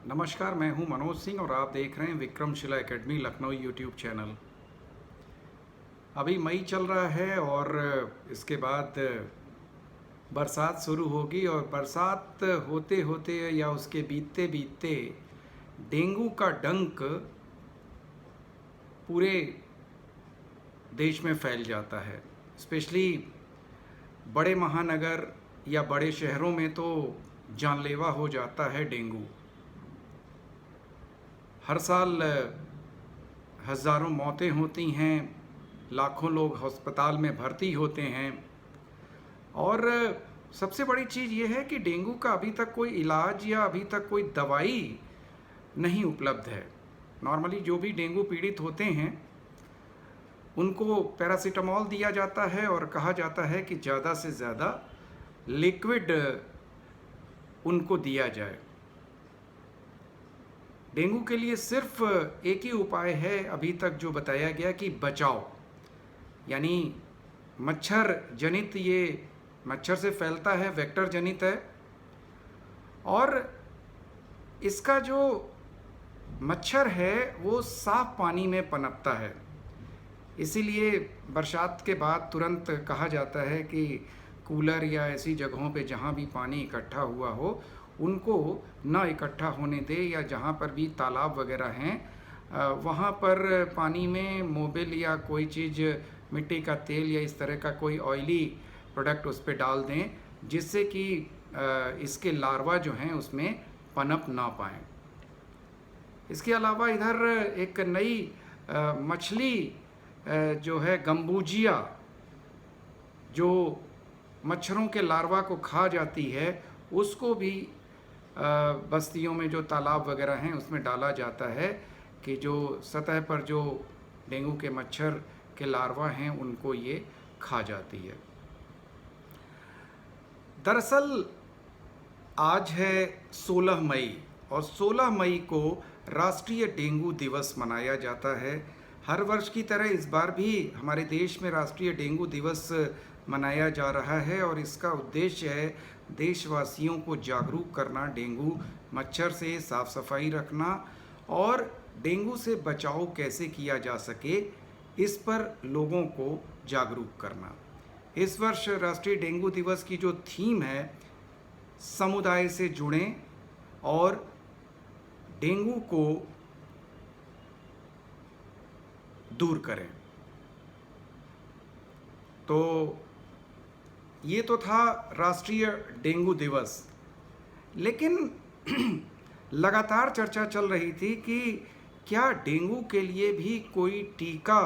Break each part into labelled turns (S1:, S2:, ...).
S1: नमस्कार, मैं हूं मनोज सिंह और आप देख रहे हैं Vikramshila academy Lucknow YouTube channel. अभी मई चल रहा है और इसके बाद बरसात शुरू होगी और बरसात होते होते या उसके बीतते बीतते डेंगू का डंक पूरे देश में फैल जाता है। स्पेशली बड़े महानगर या बड़े शहरों में तो जानलेवा हो जाता है डेंगू। हर साल हज़ारों मौतें होती हैं, लाखों लोग अस्पताल में भर्ती होते हैं और सबसे बड़ी चीज़ ये है कि डेंगू का अभी तक कोई इलाज या अभी तक कोई दवाई नहीं उपलब्ध है। नॉर्मली जो भी डेंगू पीड़ित होते हैं उनको पैरासीटामोल दिया जाता है और कहा जाता है कि ज़्यादा से ज़्यादा लिक्विड उनको दिया जाए। डेंगू के लिए सिर्फ एक ही उपाय है अभी तक जो बताया गया कि बचाव, यानी मच्छर जनित, ये मच्छर से फैलता है, वेक्टर जनित है और इसका जो मच्छर है वो साफ पानी में पनपता है। इसीलिए बरसात के बाद तुरंत कहा जाता है कि कूलर या ऐसी जगहों पे जहाँ भी पानी इकट्ठा हुआ हो उनको ना इकट्ठा होने दे, या जहाँ पर भी तालाब वगैरह हैं वहाँ पर पानी में मोबिल या कोई चीज़, मिट्टी का तेल या इस तरह का कोई ऑयली प्रोडक्ट उस पर डाल दें, जिससे कि इसके लार्वा जो हैं उसमें पनप ना पाएँ। इसके अलावा इधर एक नई मछली जो है गम्बूजिया, जो मच्छरों के लार्वा को खा जाती है, उसको भी बस्तियों में जो तालाब वगैरह हैं उसमें डाला जाता है कि जो सतह पर जो डेंगू के मच्छर के लार्वा हैं उनको ये खा जाती है। दरअसल आज है 16 मई और 16 मई को राष्ट्रीय डेंगू दिवस मनाया जाता है। हर वर्ष की तरह इस बार भी हमारे देश में राष्ट्रीय डेंगू दिवस मनाया जा रहा है और इसका उद्देश्य है देशवासियों को जागरूक करना, डेंगू मच्छर से साफ सफाई रखना और डेंगू से बचाव कैसे किया जा सके इस पर लोगों को जागरूक करना। इस वर्ष राष्ट्रीय डेंगू दिवस की जो थीम है, समुदाय से जुड़ें और डेंगू को दूर करें। तो ये तो था राष्ट्रीय डेंगू दिवस, लेकिन लगातार चर्चा चल रही थी कि क्या डेंगू के लिए भी कोई टीका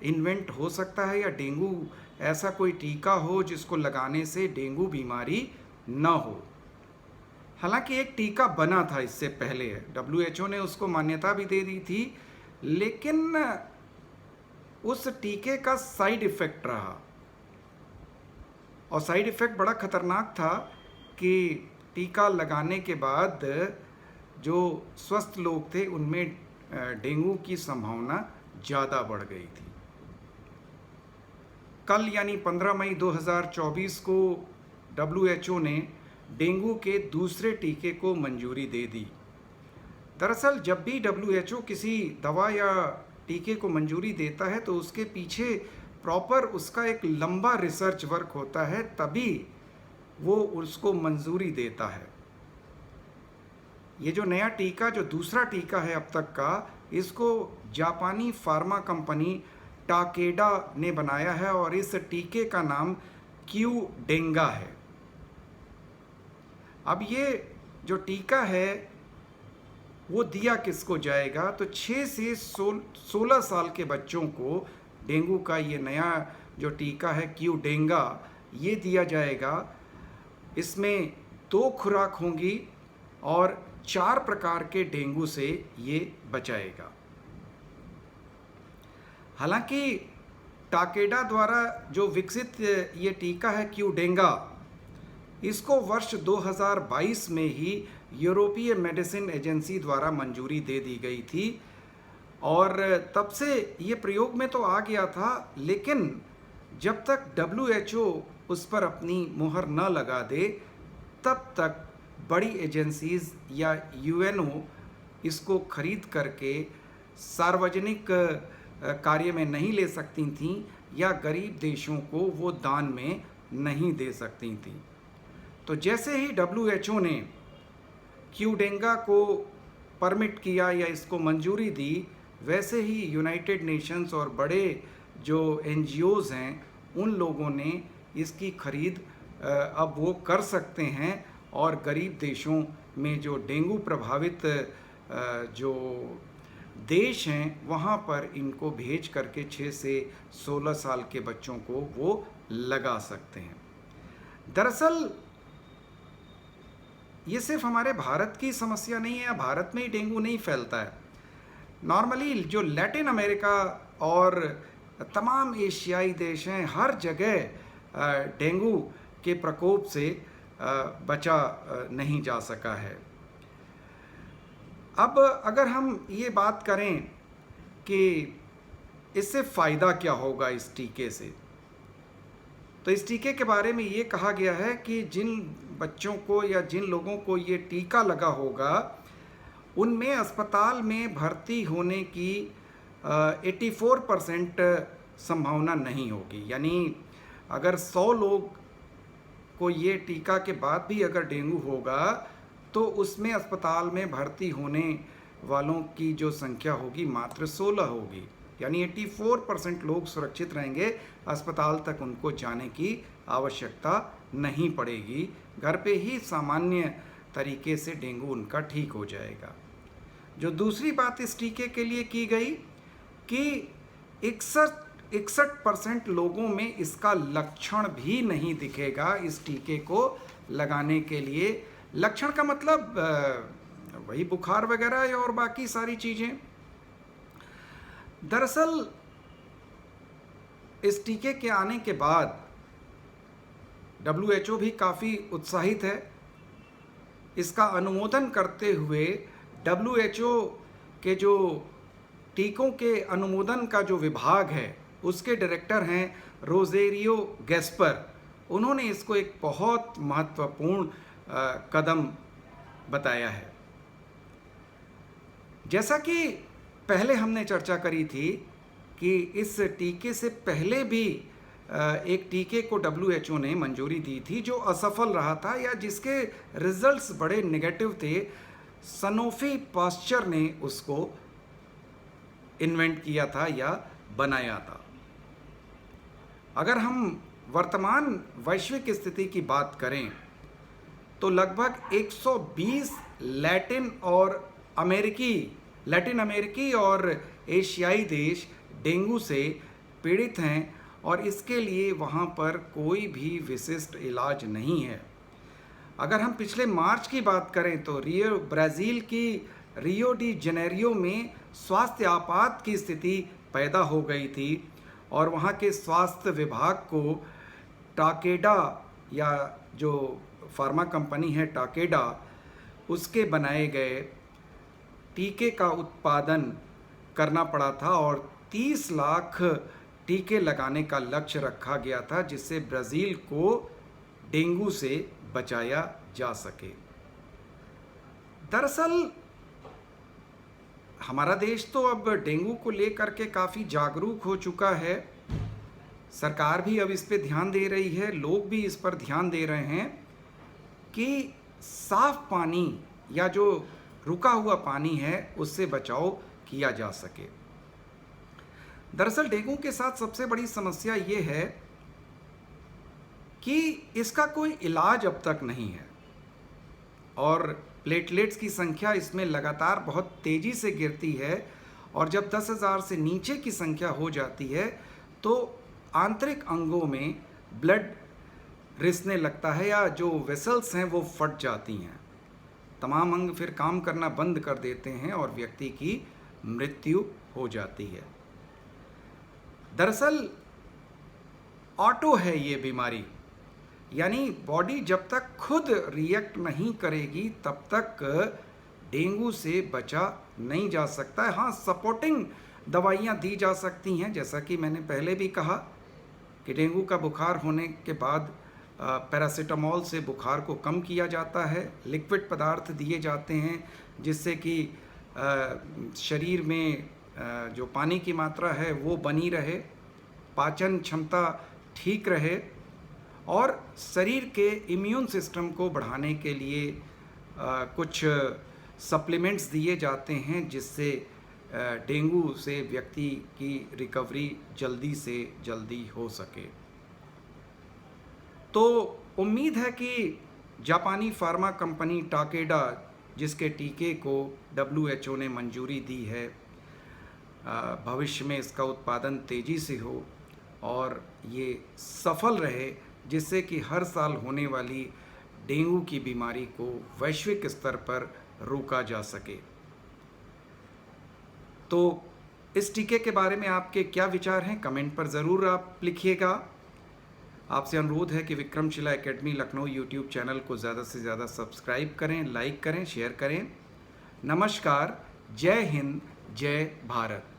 S1: इन्वेंट हो सकता है या डेंगू ऐसा कोई टीका हो जिसको लगाने से डेंगू बीमारी न हो। हालांकि एक टीका बना था इससे पहले, WHO ने उसको मान्यता भी दे दी थी, लेकिन उस टीके का साइड इफ़ेक्ट रहा और साइड इफ़ेक्ट बड़ा ख़तरनाक था कि टीका लगाने के बाद जो स्वस्थ लोग थे उनमें डेंगू की संभावना ज़्यादा बढ़ गई थी। कल यानी 15 मई 2024 को WHO ने डेंगू के दूसरे टीके को मंजूरी दे दी। दरअसल जब भी WHO किसी दवा या टीके को मंजूरी देता है तो उसके पीछे प्रॉपर उसका एक लंबा रिसर्च वर्क होता है, तभी वो उसको मंजूरी देता है। ये जो नया टीका, जो दूसरा टीका है अब तक का, इसको जापानी फार्मा कंपनी टाकेडा ने बनाया है और इस टीके का नाम क्यूडेंगा है। अब ये जो टीका है वो दिया किसको जाएगा, तो 6 से 16 साल के बच्चों को डेंगू का ये नया जो टीका है क्यूडेंगा, ये दिया जाएगा। इसमें 2 खुराक होंगी और 4 प्रकार के डेंगू से ये बचाएगा। हालांकि टाकेडा द्वारा जो विकसित ये टीका है क्यूडेंगा, इसको वर्ष 2022 में ही यूरोपीय मेडिसिन एजेंसी द्वारा मंजूरी दे दी गई थी और तब से ये प्रयोग में तो आ गया था, लेकिन जब तक WHO उस पर अपनी मुहर न लगा दे तब तक बड़ी एजेंसीज या यूएनओ इसको खरीद करके सार्वजनिक कार्य में नहीं ले सकती थीं या गरीब देशों को वो दान में नहीं दे सकती थीं। तो जैसे ही डब्ल्यूएचओ ने क्यूडेंगा को परमिट किया या इसको मंजूरी दी, वैसे ही यूनाइटेड नेशंस और बड़े जो एनजीओज़ हैं उन लोगों ने इसकी खरीद अब वो कर सकते हैं और गरीब देशों में जो डेंगू प्रभावित जो देश हैं वहाँ पर इनको भेज करके 6 से 16 साल के बच्चों को वो लगा सकते हैं। दरअसल ये सिर्फ हमारे भारत की समस्या नहीं है, भारत में ही डेंगू नहीं फैलता है। नॉर्मली जो लैटिन अमेरिका और तमाम एशियाई देश हैं, हर जगह डेंगू के प्रकोप से बचा नहीं जा सका है। अब अगर हम ये बात करें कि इससे फ़ायदा क्या होगा इस टीके से, तो इस टीके के बारे में ये कहा गया है कि जिन बच्चों को या जिन लोगों को ये टीका लगा होगा उनमें अस्पताल में भर्ती होने की 84% संभावना नहीं होगी। यानी अगर 100 लोग को ये टीका के बाद भी अगर डेंगू होगा तो उसमें अस्पताल में भर्ती होने वालों की जो संख्या होगी मात्र 16 होगी। यानी 84% लोग सुरक्षित रहेंगे, अस्पताल तक उनको जाने की आवश्यकता नहीं पड़ेगी, घर पे ही सामान्य तरीके से डेंगू उनका ठीक हो जाएगा। जो दूसरी बात इस टीके के लिए की गई कि 61% लोगों में इसका लक्षण भी नहीं दिखेगा इस टीके को लगाने के लिए। लक्षण का मतलब वही बुखार वगैरह और बाकी सारी चीज़ें। दरअसल इस टीके के आने के बाद डब्ल्यूएचओ भी काफ़ी उत्साहित है। इसका अनुमोदन करते हुए डब्ल्यूएचओ के जो टीकों के अनुमोदन का जो विभाग है उसके डायरेक्टर हैं रोजेरियो गैस्पर, उन्होंने इसको एक बहुत महत्वपूर्ण कदम बताया है। जैसा कि पहले हमने चर्चा करी थी कि इस टीके से पहले भी एक टीके को डब्ल्यूएचओ ने मंजूरी दी थी जो असफल रहा था या जिसके रिजल्ट्स बड़े नेगेटिव थे। सनोफी पास्चर ने उसको इन्वेंट किया था या बनाया था। अगर हम वर्तमान वैश्विक स्थिति की बात करें तो लगभग 120 लैटिन अमेरिकी और एशियाई देश डेंगू से पीड़ित हैं और इसके लिए वहाँ पर कोई भी विशिष्ट इलाज नहीं है। अगर हम पिछले मार्च की बात करें तो ब्राज़ील की रियो डी जनेरियो में स्वास्थ्य आपात की स्थिति पैदा हो गई थी और वहाँ के स्वास्थ्य विभाग को टाकेडा या जो फार्मा कंपनी है टाकेडा उसके बनाए गए टीके का उत्पादन करना पड़ा था और 30 लाख टीके लगाने का लक्ष्य रखा गया था जिससे ब्राज़ील को डेंगू से बचाया जा सके। दरअसल हमारा देश तो अब डेंगू को लेकर के काफ़ी जागरूक हो चुका है। सरकार भी अब इस पे ध्यान दे रही है, लोग भी इस पर ध्यान दे रहे हैं कि साफ पानी या जो रुका हुआ पानी है उससे बचाव किया जा सके। दरअसल डेंगू के साथ सबसे बड़ी समस्या ये है कि इसका कोई इलाज अब तक नहीं है और प्लेटलेट्स की संख्या इसमें लगातार बहुत तेज़ी से गिरती है और जब 10,000 से नीचे की संख्या हो जाती है तो आंतरिक अंगों में ब्लड रिसने लगता है या जो वेसल्स हैं वो फट जाती हैं, तमाम अंग फिर काम करना बंद कर देते हैं और व्यक्ति की मृत्यु हो जाती है। दरअसल ऑटो है ये बीमारी, यानी बॉडी जब तक खुद रिएक्ट नहीं करेगी तब तक डेंगू से बचा नहीं जा सकता है। हाँ, सपोर्टिंग दवाइयाँ दी जा सकती हैं, जैसा कि मैंने पहले भी कहा कि डेंगू का बुखार होने के बाद पैरासीटामोल से बुखार को कम किया जाता है। लिक्विड पदार्थ दिए जाते हैं जिससे कि शरीर में जो पानी की मात्रा है वो बनी रहे, पाचन क्षमता ठीक रहे और शरीर के इम्यून सिस्टम को बढ़ाने के लिए कुछ सप्लीमेंट्स दिए जाते हैं जिससे डेंगू से व्यक्ति की रिकवरी जल्दी से जल्दी हो सके। तो उम्मीद है कि जापानी फार्मा कंपनी टाकेडा, जिसके टीके को WHO ने मंजूरी दी है, भविष्य में इसका उत्पादन तेज़ी से हो और ये सफल रहे, जिससे कि हर साल होने वाली डेंगू की बीमारी को वैश्विक स्तर पर रोका जा सके। तो इस टीके के बारे में आपके क्या विचार हैं, कमेंट पर ज़रूर आप लिखिएगा। आपसे अनुरोध है कि Vikramshila academy Lucknow YouTube channel को ज़्यादा से ज़्यादा सब्सक्राइब करें, लाइक करें, शेयर करें। नमस्कार, जय हिंद, जय भारत।